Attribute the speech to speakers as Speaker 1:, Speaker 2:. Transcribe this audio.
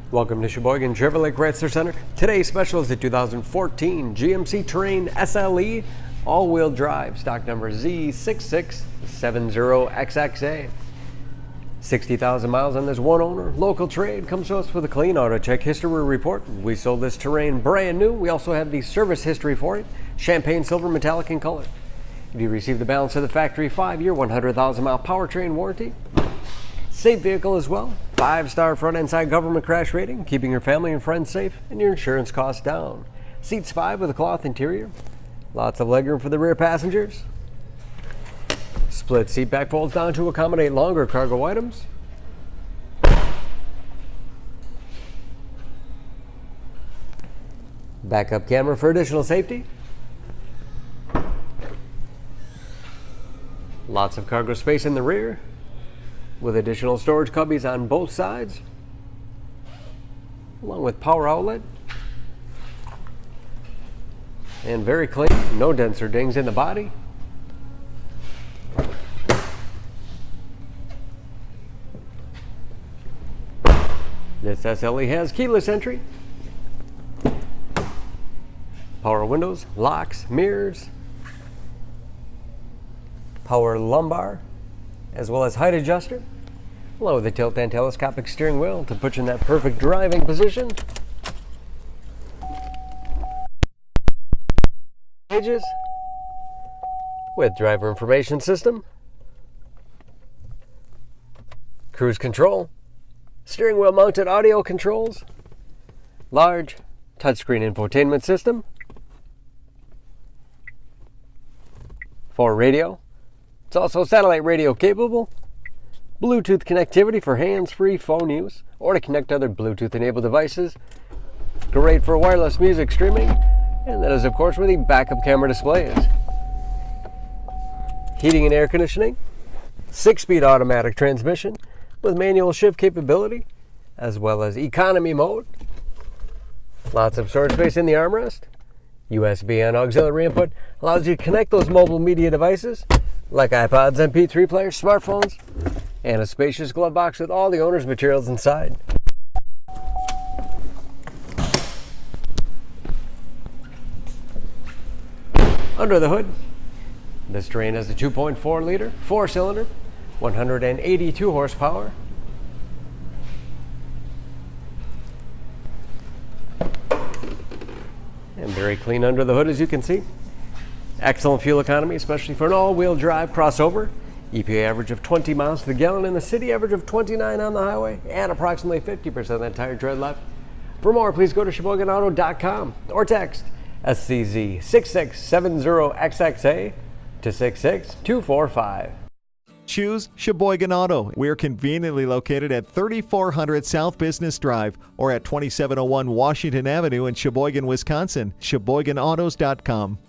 Speaker 1: Welcome to Sheboygan Chevrolet Chrysler Center. Today's special is the 2014 GMC Terrain SLE all-wheel drive, stock number Z6670XXA. 60,000 miles on this one owner. Local trade comes to us with a clean auto check history report. We sold this Terrain brand new. We also have the service history for it, champagne silver metallic in color. You receive the balance of the factory 5-year, 100,000 mile powertrain warranty. Safe vehicle as well. 5-star front and side government crash rating, keeping your family and friends safe and your insurance costs down. Seats 5 with a cloth interior. Lots of legroom for the rear passengers. Split seat back folds down to accommodate longer cargo items. Backup camera for additional safety. Lots of cargo space in the rear, with additional storage cubbies on both sides, along with power outlet. And very clean, no dents or dings in the body. This SLE has keyless entry, power windows, locks, mirrors, power lumbar, as well as height adjuster, along with a tilt and telescopic steering wheel to put you in that perfect driving position. Pages with driver information system, cruise control, steering wheel mounted audio controls, large touchscreen infotainment system, 4 radio. It's also satellite radio capable, Bluetooth connectivity for hands-free phone use or to connect other Bluetooth-enabled devices. Great for wireless music streaming, and that is of course where the backup camera display is. Heating and air conditioning, 6-speed automatic transmission with manual shift capability, as well as economy mode. Lots of storage space in the armrest. USB and auxiliary input allows you to connect those mobile media devices like iPods, MP3 players, smartphones, and a spacious glove box with all the owner's materials inside. Under the hood, this Terrain has a 2.4 liter, 4-cylinder, 182 horsepower. And very clean under the hood, as you can see. Excellent fuel economy, especially for an all-wheel drive crossover. EPA average of 20 miles to the gallon in the city, average of 29 on the highway, and approximately 50% of that tire tread left. For more, please go to SheboyganAuto.com or text SCZ6670XXA to 66245.
Speaker 2: Choose Sheboygan Auto. We're conveniently located at 3400 South Business Drive or at 2701 Washington Avenue in Sheboygan, Wisconsin. SheboyganAutos.com.